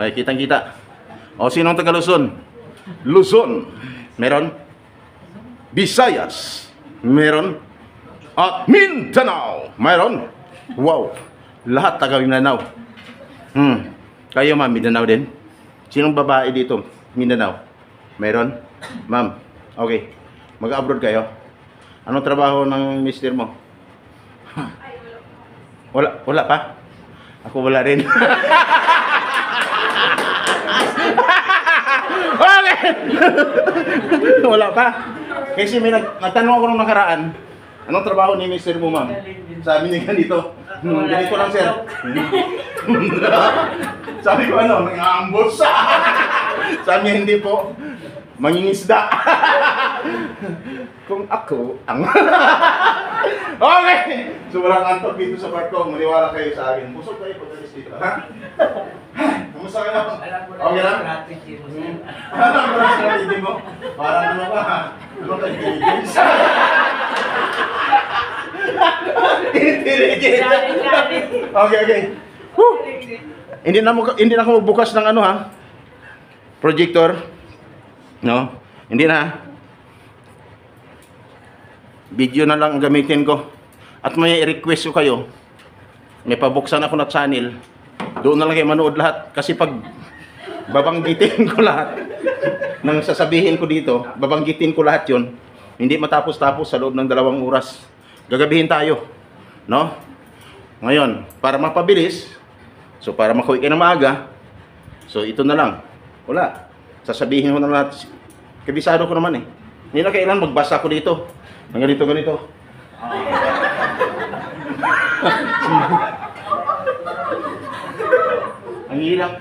Ay, kitang-kita. O, sinong taga Luzon? Luzon. Meron? Visayas. Meron? At Mindanao. Meron? Wow. Lahat taga Mindanao. Kayo, ma'am, Mindanao din? Sinong babae dito? Mindanao. Meron? Ma'am. Okay. Mag-abroad kayo? Anong trabaho ng mister mo? Wala pa? Ako wala rin. Okay. Wala pa. Kasi may nagtanong ako nung nakaraan, anong trabaho ni mister mo, ma'am? Sabi niya ganito. Ganito lang, sir. Sabi ko, ano, nang-aambos. Sabi niya, hindi po. Mangingisda. Kung ako ang... Okay! Sobrang antok dito sa part ko. Maniwala kayo sa akin. Busog kayo pagkalis dito. Ha? Kumusta kayo? Okay lang? Alam mo lang strategy mo? Parang ano ba? Ano ka intelligence? Intelligence! Okay. Hindi na ako magbukas ng ano, ha? Projector. No? Hindi na. Video na lang ang gamitin ko. At may request ko kayo. May pabuksan ako na channel. Doon na lang kayo manood lahat. Kasi pag babanggitin ko lahat ng sasabihin ko dito, babanggitin ko lahat yon, hindi matapos-tapos sa loob ng 2 oras. Gagabihin tayo. No? Ngayon, para mapabilis, so para makuwi kayo ng maaga, so ito na lang. Wala. Sasabihin ko na lahat. Kabisado ko naman eh. Hindi na kailan magbasa ko dito. Ang ganito. Ang hirap.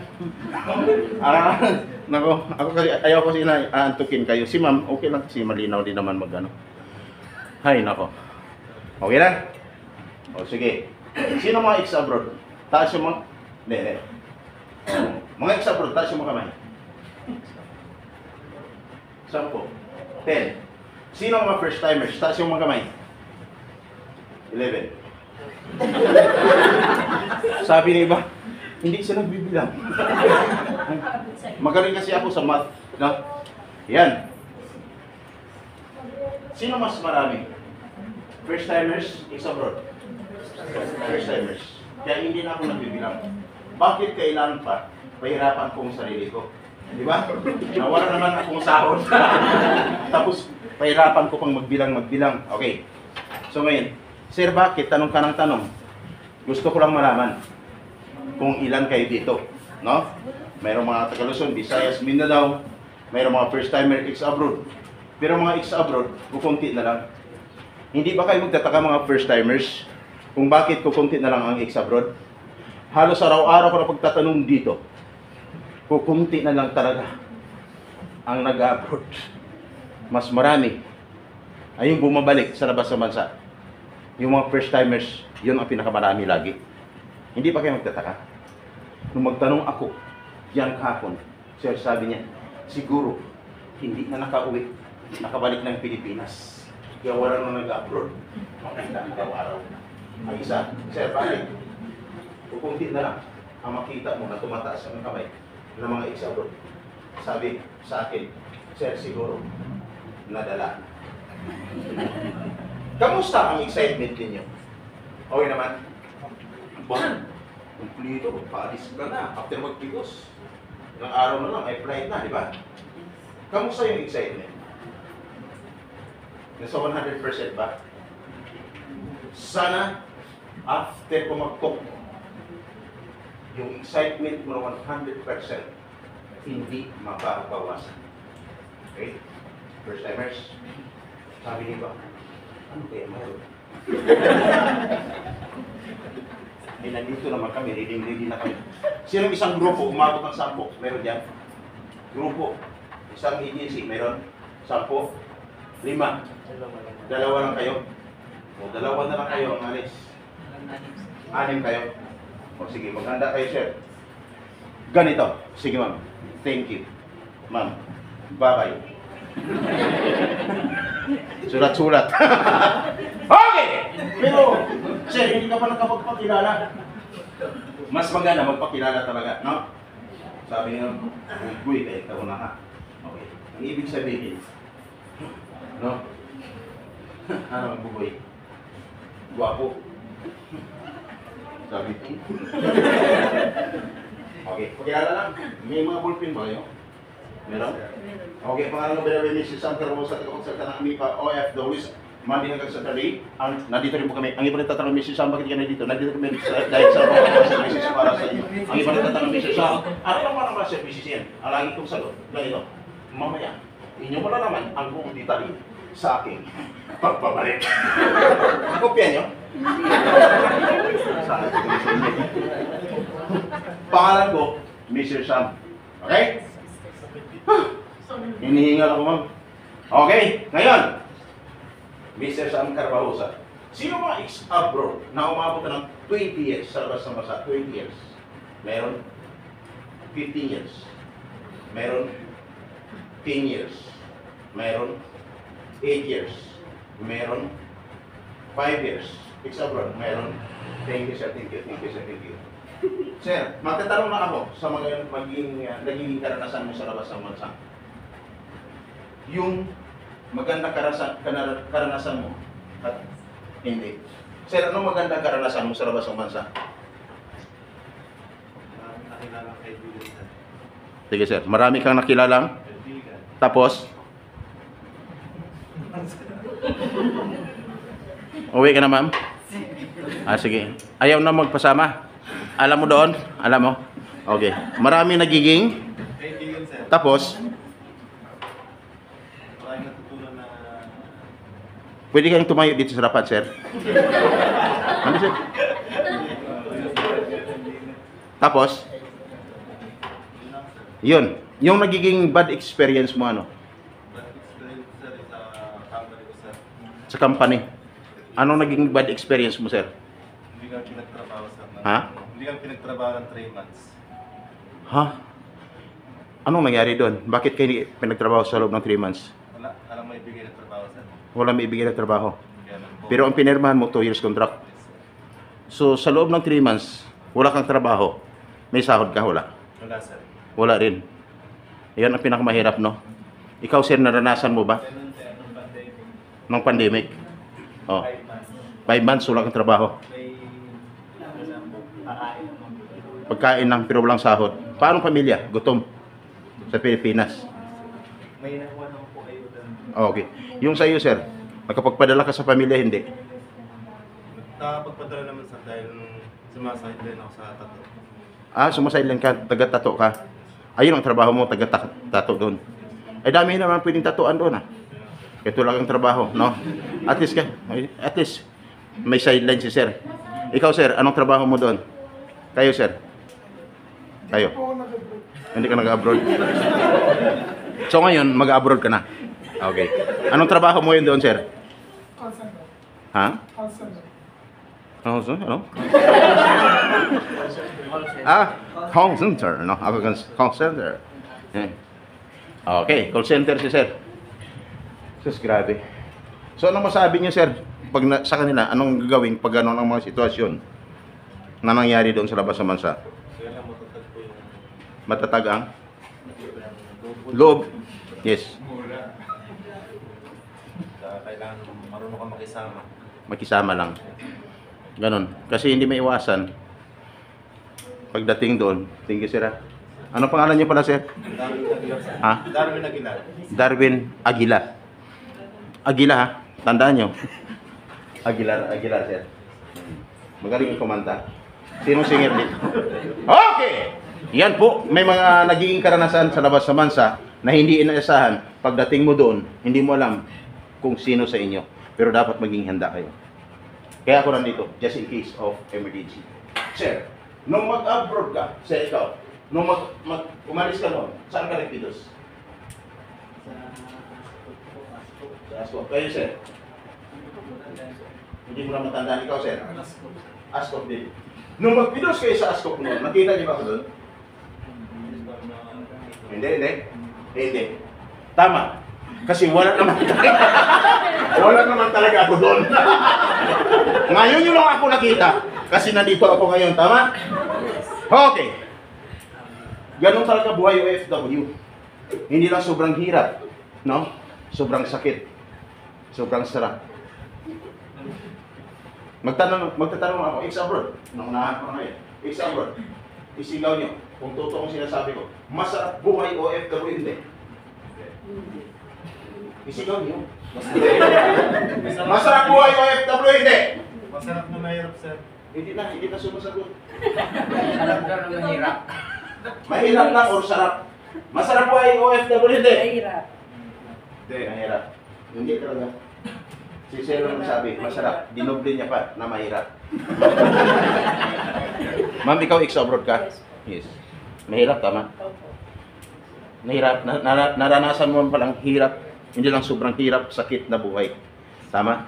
Nako, ako kasi ayaw ko aantukin kayo. Si ma'am, okay lang kasi malinaw din naman magano. Hay nako. Okay na? O sige. Sino mga ex-abroad? Taas yung mga... Hindi. Mga ex-abroad, taas yung mga kamay. 10. 10. Sino mga first timers? Taas yung mga kamay. 11. Sabi ni iba, hindi siya nagbibilang. Magaling kasi ako sa math. No? Yan. Sino mas marami? First timers, ex-abroad. First timers. Kaya hindi na ako nagbibilang. Bakit kailangan pa pahirapan ko ang sarili ko? Di ba? Nawala naman akong sahod. Tapos, pahirapan ko pang magbilang. Okay. So ngayon, sir, bakit? Tanong ka ng tanong. Gusto ko lang malaman kung ilan kayo dito. No? Mayroong mga taga Luzon, Visayas, Mindanao. Mayroong mga first-timer ex-abroad. Pero mga ex-abroad, kukunti na lang. Hindi ba kayo magtataka mga first-timers kung bakit kukunti na lang ang ex-abroad? Halos araw-araw ko na pagtatanong dito. Kukunti na lang talaga ang nag-abroad. Mas marami ay yung bumabalik sa labas ng bansa. Yung mga first-timers, yun ang pinakamarami lagi. Hindi ba kayo magtataka? Nung magtanong ako, yan kahapon, sir, sabi niya, siguro, hindi na nakauwi, nakabalik ng Pilipinas. Kaya wala nang nag-abroad. Makita araw-araw. Ang isa, sir, bakit? Kukunti na lang ang makita mo na tumataas ang kamay ng mga ex-abroad. Sabi sa akin, sir, siguro, nadala. Kamusta ang excitement ninyo? Okay naman? Bon, kumplito, paalis ka na. After magpigos, ilang araw na lang, ay flight na, di ba? Kamusta yung excitement? Nasa 100% ba? Sana, after kumagtok, yung excitement mo na 100% hindi mababawasan. Okay? First timers, sabi niyo ba, ano kaya mayroon? Nandito naman kami, reading na kami. Sino isang grupo, umabot ng 10? Meron dyan? Grupo, isang agency, meron? 10? 5? 2 lang kayo? O 2 na lang kayo ang alis. 6 kayo? O sige, maghanda kayo, sir. Ganito. Sige, ma'am. Thank you. Ma'am, bye-bye. Sulat-sulat. Okay! Pero, sir, hindi ka pa nakapagpakilala. Mas maganda magpakilala talaga, no? Sabi nga, guy, kahit ako na ha. Okay. Ang ibig sabihin, no? Ano ang bugoy? Guwapo. Sabi ko. Okay, pakilala lang. May mga ballpen ba kayo? Meron? Okay, pangalan ng Binabe Mrs. Santa Rosa, tagapagsalita ng AMIPA OFWs. Mandi hanggang sa tabi. Nandito rin po kami. Ang iba rin tatanong, Mrs. Sam, bakit ka nandito? Nandito kami dahil sa mga services para sa inyo. Ang iba rin tatanong, Mrs. Sam, ano lang mga services yan? Ang lagi kong sagot, ganito. Mamaya, inyo mo na naman ang buong detalye sa aking pagpabalik. Kopya nyo? Sana ito sa inyo. Pangalan ko, Mr. Sam. Okay? Hinihingal ako, ma'am. Okay, ngayon, Mr. Sam Carbajosa. Sino mga ex-abroad na umabot ng 20 years sa labas ng bansa? 20 years. Meron 15 years. Meron 10 years. Meron 8 years. Meron 5 years. Ex-abroad. Meron. Thank you, sir. Thank you. Thank you, sir. Thank you. Sir, magtatanong na ako sa mga naging karanasan mo sa labas ng bansa. Yung magandang karanasan mo at hindi. Sir, anong magandang karanasan mo sa labas ng bansa? Nakilalang kaibigan, sir. Sige sir, marami kang nakilalang? Kaibigan. Tapos? Uwi ka na, ma'am? Sige. Ayaw na magpasama? Alam mo doon? Alam mo? Okay. Marami nagiging? Kaibigan, sir. Tapos? Maraming natutunan na... Pwede kayong tumayo dito sa rapat, sir? Ano, sir? Tapos? Yun. Yung nagiging bad experience mo, ano? Bad experience, sir, sa company ko, sir. Sa company. Anong naging bad experience mo, sir? Hindi kami pinagtrabaho, sir. Ha? Hindi kami pinagtrabaho ng 3 months. Ha? Anong nangyari doon? Bakit kayo pinagtrabaho sa loob ng 3 months? Wala. Alam mo ibigay ng trabaho, sir. Wala may ibigay na trabaho. Kaya lang po. Pero ang pinirmahan mo, 2 years contract. Yes, sir. So, sa loob ng 3 months, wala kang trabaho. May sahod ka, wala? Wala, sir. Wala rin. Yan ang pinakamahirap, no? Ikaw, sir, naranasan mo ba? Ganun, sir. Nung pandemic. Nung pandemic? Oh. 5 months. 5 months, wala kang trabaho. May... Ano po? Kakain naman. Pagkain lang, pero walang sahod. Paano pamilya? Gutom. Sa Pilipinas. May nakuha naman po kayo doon. Okay. Yung sa iyo, sir, nakapagpadala ka sa pamilya, hindi? Nakapagpadala naman, sir, dahil sumasahid din ako sa tato. Sumasailan ka, taga-tato ka. Ayun ang trabaho mo, taga-tato doon. Ay, dami naman pwedeng tatuan doon, ah. Ito lang ang trabaho, no? At least, may sideline si sir. Ikaw, sir, anong trabaho mo doon? Kayo, sir? Kayo? Hindi ka nag-abroad. So ngayon, mag-abroad ka na. Okay. Anong trabaho mo yun doon, sir? Call center. Ha? Call center. Ano? Call center. No? Ako kan call center. Okay, call center si sir. Sus, grabe. So, ano masabi niyo, sir? Sa kanila, anong gagawin pag gano'n ang mga sitwasyon na nangyari doon sa labas ng bansa? Kaya lang matatag po yung... Matatag ang yung loob. Yes. mura. Kailangan marunong ka makisama. Makisama lang. Ganon. Kasi hindi may iwasan. Pagdating doon, thank you, sir. Ano pangalan niyo pala, sir? Darwin Aguilar, sir. Ha? Darwin Aguilar. Darwin Aguilar. Aguilar, ha? Tandaan nyo. Aguilar, sir. Magaling yung kumanta. Sinong singer dito? Okay! Yan po, may mga nagiging karanasan sa labas ng bansa na hindi inaasahan. Pagdating mo doon, hindi mo alam kung sino sa inyo. Pero dapat maging handa kayo. Kaya ako nandito, just in case of emergency. Sir, nung mag-abroad ka, sir, ikaw, nung umalis ka noon, saan ka nagpidos? Sa Ascot. Kayo, sir? Hindi mo na matandaan ikaw, sir? Ascot din. Nung magpidos kayo sa Ascot noon, nakita niyo ba ako doon? Hindi. Tama. Kasi wala naman talaga ako doon. Ngayon yun lang ako nakita. Kasi nandito ako ngayon, tama? Okay. Ganun talaga buhay OFW. Hindi lang sobrang hirap, no? Sobrang sakit. Sobrang sarap. Magtatanong ako, ex-abroad. Naunahan ko na ngayon. Ex-abroad. Isigaw nyo. Kung totoong sinasabi ko, masarap buhay OFW, hindi. Isigaw nyo. Masarap buhay OFW, hindi. Masarap na mahirap, sir. Hindi na sumasagot. Sarap daw na mahirap. Mahirap lang or sarap? Masarap buhay OFW, hindi. Mahirap. Hindi, mahirap. Hindi talaga. Si Sir ang sabi, masarap. Dinoble niya pa na mahirap. Ma'am, ikaw ex-abroad ka? Yes. Mahirap, tama? Opo. Mahirap. Naranasan mo palang hirap. Hindi lang sobrang hirap, sakit na buhay. Tama?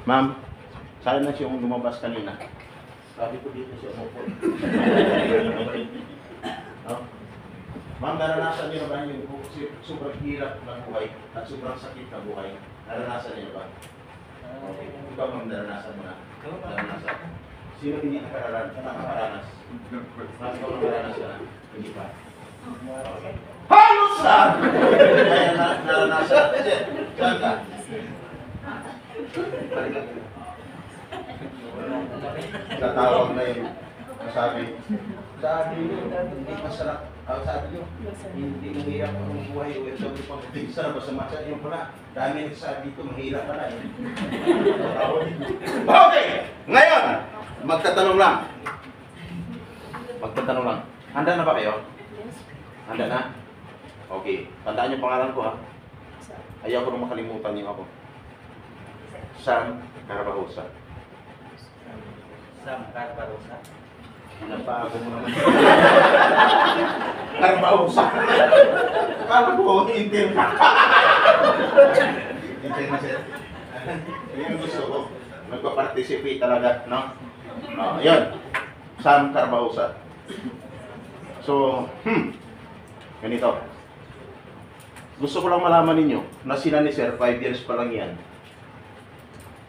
Ma'am, saan na siyang lumabas kanina? Sabi ko dito siya umupo. No? Ma'am, naranasan niyo na ba yung sobrang hirap ng buhay at sobrang sakit na buhay? Naranasan niyo na ba? Okay. Ikaw, ma'am, naranasan mo na. Naranasan. Sino hindi nakakaranas? Ma'am, ikaw nakaranas ka na? Hindi pa. Okay. Halos na! Kaya naranasan. Saan ka? Tatawag na yun. Sabi niyo, hindi masarap. Sabi niyo, hindi mahirap ang buhay. Sabi ko, hindi sarap sa masa. Yung pala, dami nagsabi dito, mahirap pala. Okay! Ngayon, magtatanong lang. Handa na ba kayo? Handa na? Okay. Tandaan niyo pangalan ko, ha? Ayaw ko nang makalimutan niyo ako. Sam Carabajosa. Sam Carabajosa. Nabago mo naman. Carabajosa. Akala ko, Intel na. Intel na siya. Yan gusto ko. Nagpa-participate talaga, no? No, yan. Sam Carabajosa. So, ganito. Gusto ko lang malaman ninyo na sila ni Sir, 5 years pa lang yan.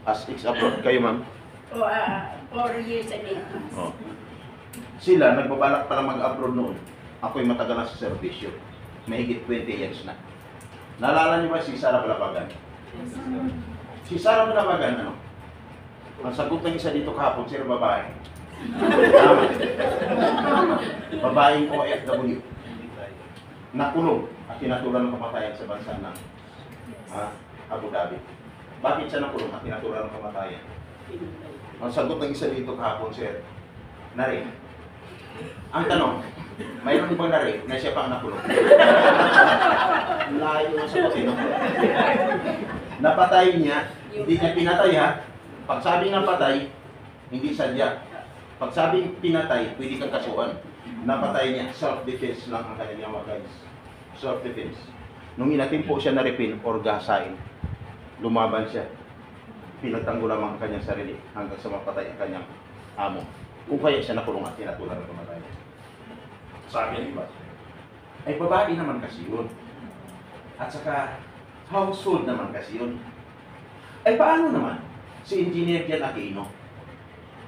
As ex-abroad. Kayo, ma'am? 4 years and 8 months. Oh. Sila, nagbabalak pa lang mag-abroad noon. Ako'y matagal na sa servisyo. Mahigit 20 years na. Naalala niyo ba si Sarah Balabagan? Si Sarah Balabagan, ano? Ang sagot ng isa dito kahapon, sir, babae. Tama. Babaeng OFW. Nakulong at tinatulan ng kamatayan sa bansa ng Abu Dhabi. Bakit siya nakulong at tinatulan ng kamatayan? Ang sagot ng isa dito kahapon, sir, na-rape. Ang tanong, mayroon bang na-rape na siya pang nakulong? Layo na sa patino. Napatay niya, hindi niya pinatay, ha? Pag sabing napatay, hindi sadya. Pag sabing pinatay, pwede kang kasuhan. Napatay niya, self-defense lang ang kanyang ginawa, guys. Self-defense. Nung inatin po siya na-rapin or gasain, lumaban siya. Pinagtanggol lamang ang kanyang sarili hanggang sa mapatay ang kanyang amo. Kung kaya siya nakulong at tinatulan ng kamatay. Sabi niya, ay babae naman kasi yun. At saka, household naman kasi yun. Ay paano naman si Engineer Jan Aquino?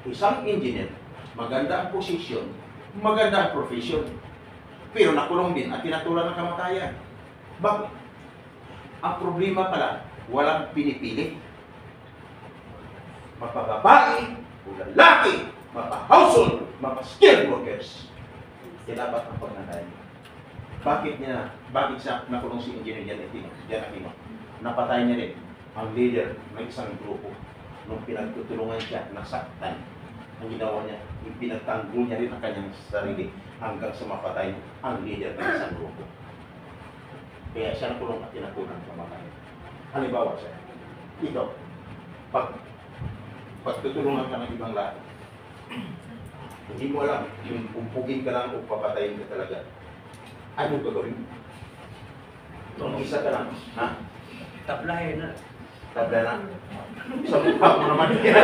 Isang engineer, maganda ang posisyon, maganda ang profession, pero nakulong din at tinatulan ng kamatayan. Bakit? Ang problema pala, walang pinipili. Mapababae o lalaki, mapa-household, mapa-skilled workers. Dapat ang pagnanay. Bakit siya nakulong si Engineer Jan Aquino? Napatay niya rin ang leader ng isang grupo. Nung pinagtutulungan siya, nasaktan. Ang ginawa niya, pinagtanggol niya rin ang kanyang sarili hanggang sa mapatay ang leader ng isang grupo. Kaya siya nakulong at tinatulan ng kamatayan. Halimbawa siya, ikaw, pagtutulungan ka ng ibang lahat, hindi mo alam, yung pumpugin ka lang o papatayin ka talaga. Anong gagawin mo? Kung isa ka lang, ha? Tablahin na. Tabla na. Sa mukha mo naman yan.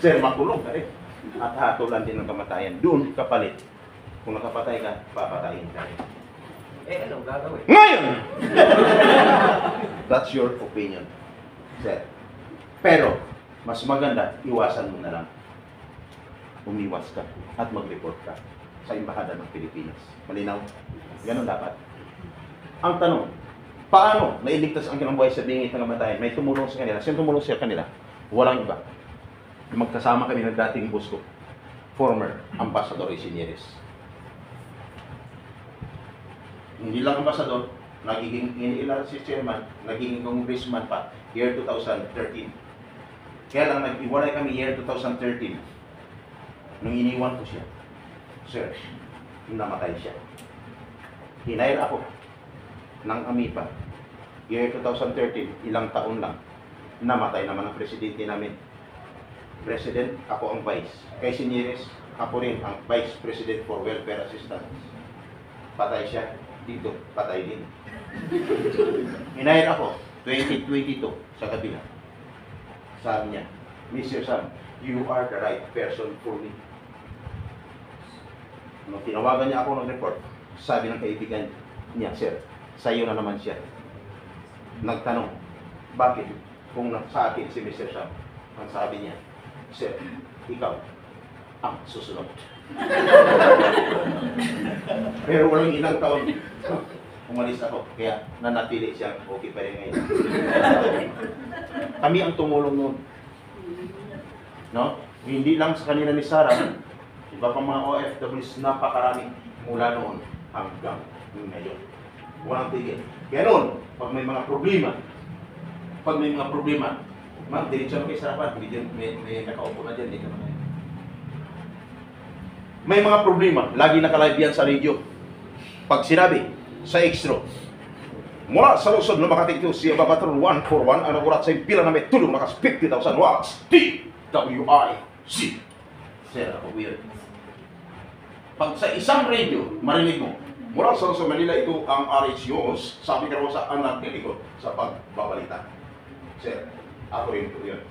Sir, makulong ka rin. At hatulan din ng kamatayan. Doon kapalit. Kung nakapatay ka, papatayin ka rin. Anong gagawin? Ngayon! That's your opinion, sir. Pero, mas maganda, iwasan mo na lang. umiwas ka at mag-report ka sa Embahada ng Pilipinas. Malinaw? Ganun dapat. Ang tanong, paano nailigtas ang kanilang buhay sa bingit ng kamatayan? May tumulong sa kanila. Sino tumulong sa kanila? Walang iba. Magkasama kami ng dating boss ko, former Ambassador Isinieres. Hindi lang ambassador, nagiging iniilan si chairman, naging congressman pa, year 2013. Kaya lang nag-iwalay kami year 2013. Nung iniwan ko siya, sir, namatay siya. Hinayar ako ng AMIPA, year 2013, ilang taon lang, namatay naman ang presidente namin. President, ako ang vice. Kay Sinyeres, ako rin ang vice president for welfare assistance. Patay siya, dito, patay din. Hinayar ako, 2022, sa kabila. Sabi niya, Mr. Sam, you are the right person for me. Nung tinawagan niya ako ng report, sabi ng kaibigan niya, sir, sa'yo na naman siya. Nagtanong, bakit? Kung sa akin si Mr. Sam, ang sabi niya, sir, ikaw ang susunod. Pero walang ilang taon, umalis ako, kaya nanatili siyang okay pa rin ngayon. Kami ang tumulong noon. No? Hindi lang sa kanila ni Sarah, iba pang mga OFWs, napakarami mula noon hanggang ngayon. Walang tigil. Kaya noon, pag may mga problema, ma'am, diretso na kayo sa harapan. May nakaupo na dyan, dito na. May mga problema, lagi nakalive yan sa radio. Pag sinabi, sa extra, mula sa Luzon na Makati ito, si Ababatron 141, ang nagulat sa impila na may tulong nakas 50,000 watts, DWIC. Sir, ako weird. Pag sa isang radio, marinig mo, mula sa Luzon, Manila, ito ang RHUs, sabi ka rin sa anak niliko sa pagbabalita. Sir, ako rin po yun.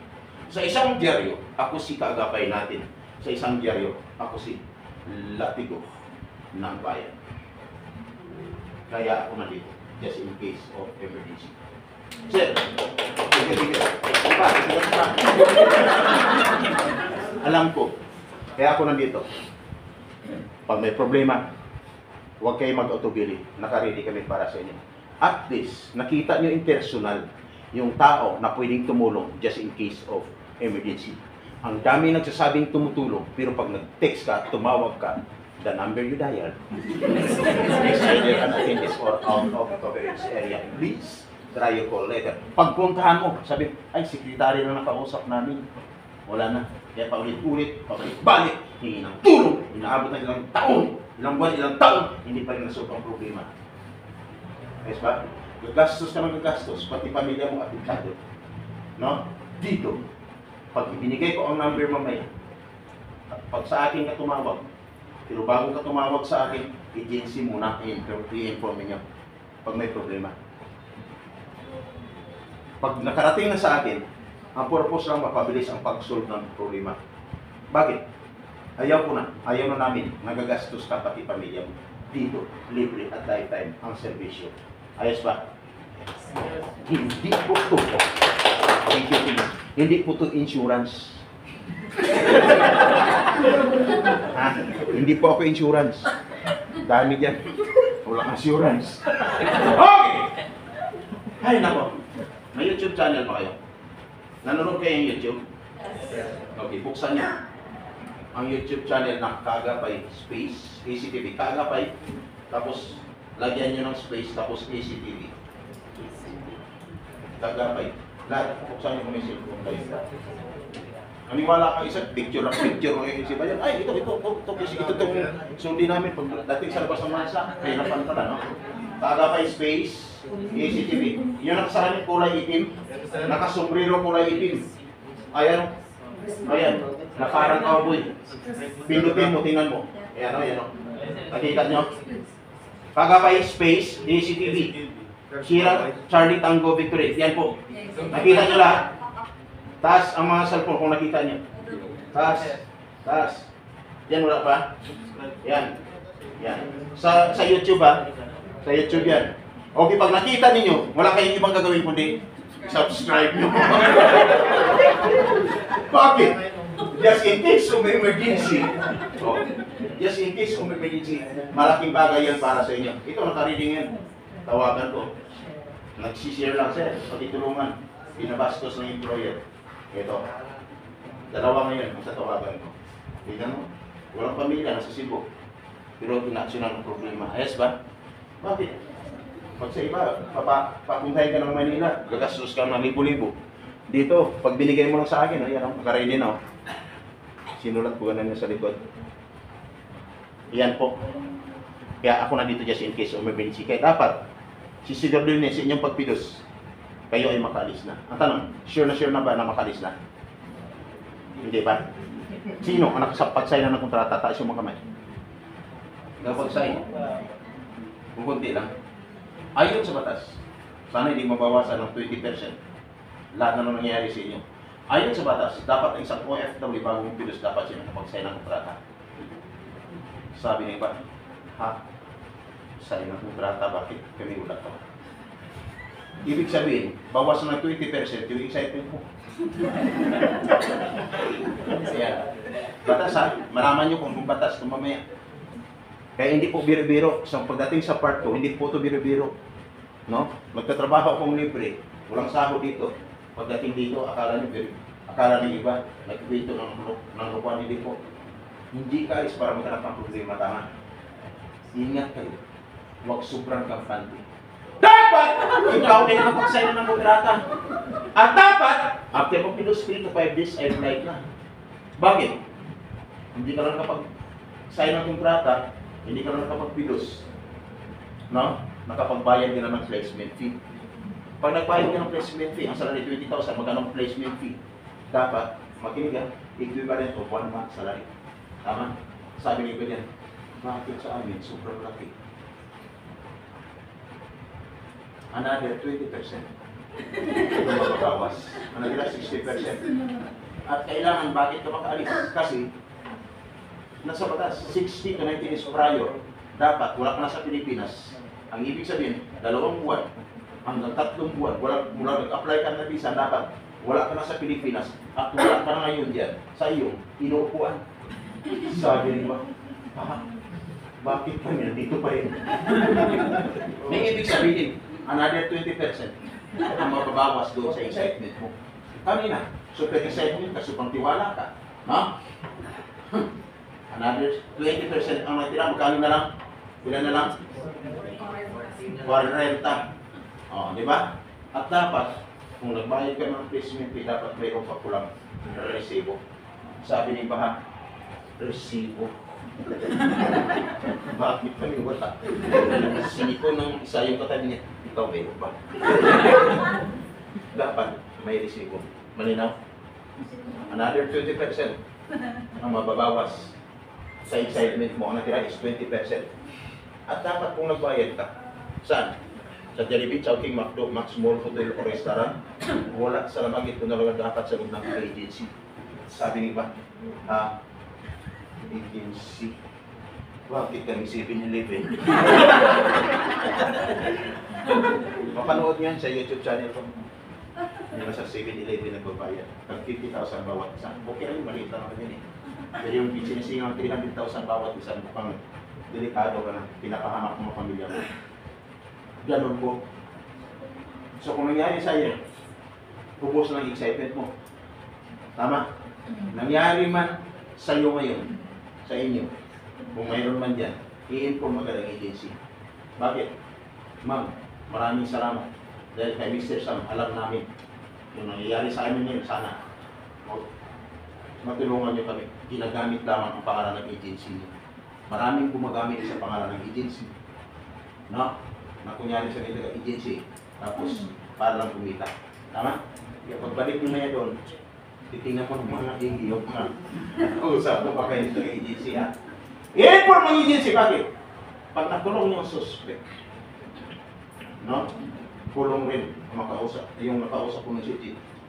Sa isang dyaryo, ako si kaagapay natin. Sa isang dyaryo, ako si latigo ng bayan. Kaya ako nandito, just in case of emergency. Sir, alam ko, kaya ako nandito. Pag may problema, huwag kayo mag-autobili. Nakaredy kami para sa inyo. At least, nakita nyo in personal yung tao na pwedeng tumulong just in case of emergency. Ang dami nagsasabing tumutulong, pero pag nag-text ka, tumawag ka, the number you dial is either unattended or out of coverage area. Please, try your call later. Pagpuntahan mo, sabi, ay, sekretary na nakausap namin. Wala na. Kaya paulit-ulit, pabalik-balik, hingi ng tulong, inaabot ng ilang taon, ilang buwan, ilang taon, hindi pa rin nasolve ang problema. Yes ba? Gagastos ka ng gagastos, pati pamilya mo apektado. No? Dito, pag ibinigay ko ang number mamaya, pag sa akin ka tumawag, pero bago ka tumawag sa akin, agency muna, i-inform niyo pag may problema. Pag nakarating na sa akin, ang purpose lang mapabilis ang pag-solve ng problema. Bakit? Ayaw na namin, nagagastos ka pati pamilya mo. Dito, libre at lifetime ang serbisyo. Ayos ba? Hindi po ito. Hindi po ito insurance. Ha? Hindi po ako insurance. Dami dyan. Walang assurance. Okay! Ay, nako. May YouTube channel ba kayo? Nanonood kayo yung YouTube? Okay, buksan niyo. Ang YouTube channel na Kaagapay Space, ACTV. Kaagapay. Tapos, lagyan niyo ng space, tapos ACTV. Kaagapay. Lahat, buksan niyo kung may cellphone kayo. Naniwala ka isa, picture lang yung isipan yan. Ay, ito, sundin namin. Pag dating sa labas ng mansa, hirapan pala, no? Kaagapay Space, ACTV. Yun ang kasalanan kulay itim, nakasombrero kulay itim. Ayan, na parang cowboy. Pindutin mo, tingnan mo. Ayan o. Nakita nyo? Kaagapay Space, ACTV. Sierra Charlie Tango Victory. Yan po. Nakita nyo lahat. Taas ang mga cellphone kung nakita nyo. Taas. Yan, wala pa? Yan. Sa YouTube ha. Sa YouTube yan. Okay, pag nakita ninyo, wala kayong ibang gagawin kundi subscribe nyo. Bakit? Just in case kung may emergency. Oh, just in case kung may emergency. Malaking bagay yan para sa inyo. Ito, nakareading yan. Tawagan ko. Nagsishare lang sir. Patitulungan. Binabastos ng employer. Ito. Dalawa ngayon ang sa tawagan ko. Tingnan mo. Walang pamilya, nasa Cebu. Pero pinaksyonan ng problema. Ayos ba? Bakit? Pag sa iba, papuntahin ka ng Manila, gagastos ka ng libo-libo. Dito, pag binigay mo lang sa akin, ayan, nakaready na. Sinulat ko ganun sa likod. Yan po. Kaya ako na dito just in case of emergency. Kaya dapat, sisigurado din sa inyong pagpidos, kayo ay makalis na. Ang tanong, sure na ba na makalis na? Hindi ba? Sino ang nakapag-sign na ng kontrata? Taas yung mga kamay. Nakapag-sign. Kung kunti lang. Ayon sa batas, sana hindi mabawasan ng 20%. Lahat na nangyayari sa inyo. Ayon sa batas, dapat ang isang OFW bagong pilos dapat siya nakapag-sign ng kontrata. Sabi niya ba, ha? Sign ng kontrata, bakit kami wala pa? Ibig sabihin, bawas na ng 20% yung excitement mo. Kaya, batas ha, malaman nyo kung batas kung mamaya. Kaya hindi po biro-biro. So, pagdating sa part 2, hindi po ito biro-biro. No? Magtatrabaho akong libre, walang sahod dito. Pagdating dito, akala ng iba, nagkwento ng lukuan, hindi po. Hindi ka is para maghanap ng problema, tama. Ingat kayo. Huwag sobrang kampante. Dapat! Ikaw ay nakapag-sign ng kontrata. At dapat, after mo pilos 3 to 5 days, ay flight na. Bakit? Hindi ka lang nakapag-sign ng kontrata, hindi ka lang nakapag-pilos. No? Nakapagbayad ka na ng placement fee. Pag nagbayad ka ng placement fee, ang salary 20,000, magkano ang placement fee? Dapat, makinig ka, equivalent of 1 month salary. Tama? Sabi ni Iba yan, bakit sa amin, sobrang laki. Another 20%. Ito mababawas. Another 60%. At kailangan, bakit ka makaalis? Kasi, nasa batas, 60 to 90 days prior, dapat wala ka na sa Pilipinas. Ang ibig sabihin, 2 buwan hanggang 3 buwan, mula nag-apply ka na visa, dapat wala ka na sa Pilipinas at wala ka na ngayon dyan sa iyong inuupuan. Sabi niyo, bakit kami nandito pa rin? May ibig sabihin, another 20% ang mababawas doon sa excitement mo. Kanina, super excitement ka, super tiwala ka. No? Another 20% ang natira, magkano na lang? Ilan na lang? 40. O, di ba? At dapat, kung nagbayad ka ng placement fee, dapat mayroon pa kulang resibo. Sabi ni Baha, resibo. Bakit kami wala? Sinipo ng isa yung katabi niya, ikaw mayroon ba? Dapat may resibo. Malinaw? Another 20% ang mababawas sa excitement mo. Ang natira is 20%. At dapat kung nagbayad ka, saan? Sa Jollibee, Chowking, McDo, Max Mall, Hotel o Restaurant, wala sa lamang ito na lang dapat sa loob ng agency. Sabi ni ba? Agency. Bakit kami 7-Eleven? Mapanood niyan sa YouTube channel ko. Hindi na sa 7-Eleven nagbabayad. Ang 50,000 bawat isa. Okay lang, maliit lang naman yun eh. Pero yung sinisingang 300,000 bawat isa, mukhang delikado ka na. Pinapahamak mo pamilya mo. Ganun po. So kung nangyari sa iyo, ubos ng excitement mo. Tama? Nangyari man sa iyo ngayon, sa inyo, kung mayroon man dyan, i-inform agad ang agency. Bakit? Ma'am, maraming salamat. Dahil kay Mr. Sam, alam namin yung nangyayari sa amin ngayon, sana matulungan niyo kami. Ginagamit lamang ang pangalan ng agency niyo. Maraming gumagamit sa pangalan ng agency. No? Na kunyari sa nila agency, tapos para lang kumita. Tama? Kaya pagbalik mo na yan doon, titingnan mo ng mga ingiyok na usap mo pa kayo sa agency, ha? I-inform ang agency, bakit? Pag nakulong yung suspect, no? Kulong rin makausap, yung nakausap ko ng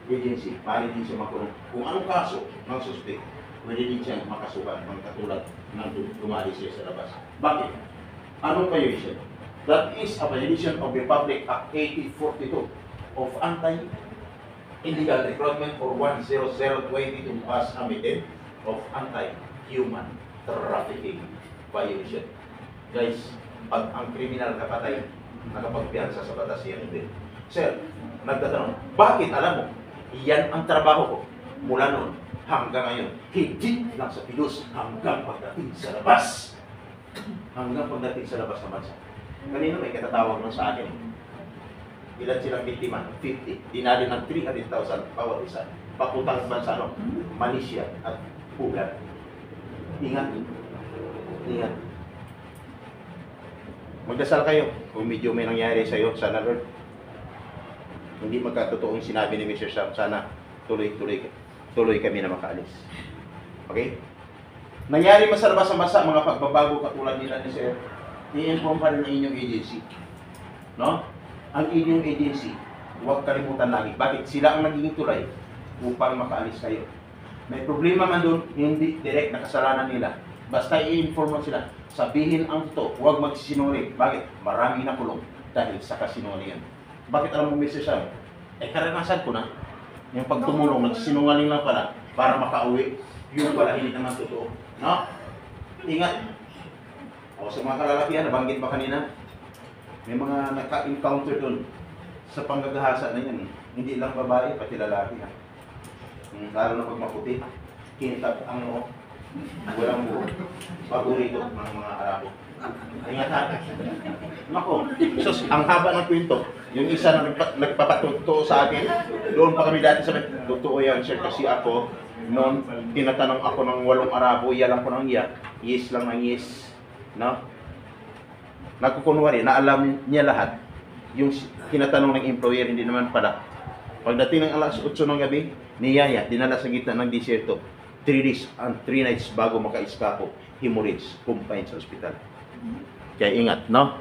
agency, pari din siya makulong. Kung anong kaso ng suspect, pwede din siya makasuhan, katulad ng dumali siya sa labas. Bakit? Anong violation? That is a violation of Republic Act 8042 of Anti-Illegal Recruitment for 10022 as amended of Anti-Human Trafficking Violation. Guys, pag ang kriminal kapatay, nakapagpiyansa sa batas yan din. Sir, nagtatanong, bakit alam mo, yan ang trabaho ko mula noon hanggang ngayon. Hindi lang sa Pilos, hanggang pagdating sa labas. Hanggang pagdating sa labas ng bansa. Kanina may katatawag lang sa akin. Ilan silang biktima? 50. Dinali ng 300,000 bawat isa. Papuntang bansa, ano? Malaysia at Pugat. Ingat. Ingat. Magdasal kayo kung medyo may nangyari sa iyo. Sana Lord, hindi magkatotoong sinabi ni Mr. Sam. Sana tuloy kami na makaalis. Okay? Nangyari man sa labas ng bansa, mga pagbabago katulad nila ni Sir, i-inform pa rin ang inyong agency. No? Ang inyong agency, huwag kalimutan lagi. Bakit? Sila ang nagiging tulay upang makaalis kayo. May problema man doon, hindi direct na kasalanan nila. Basta i-inform mo sila. Sabihin ang totoo, huwag magsisinungaling. Bakit? Maraming nakulong dahil sa kasinungalingan. Bakit alam mo, Mr. Sam? Karanasan ko na. Yung pagtumulong, nagsinungaling lang pala para makauwi. Yun pala, hindi naman totoo. No? Ingat. O sa mga kalalakihan, nabanggit ba kanina? May mga naka-encounter doon sa panggagahasa na yan. Hindi lang babae, pati lalaki. Lalo na pag maputi. Kintab ang noo. Walang buo. Paborito ng mga Arabo. Ingat ha. Nako, sus, ang haba ng kwento. Yung isa na nagpapatuto sa akin, doon pa kami dati sa totoo yan, sir, kasi ako, noon, tinatanong ako ng 8 Arabo, iya lang ko ng iya. Yes lang ng yes. No? Nagkukunwari, na alam niya lahat. Yung tinatanong ng employer, hindi naman pala. Pagdating ng alas 8 ng gabi, niyaya, dinala sa gitna ng disyerto. 3 days and 3 nights bago maka-eskapo, hemorrhage, confined sa ospital. Kaya ingat, no?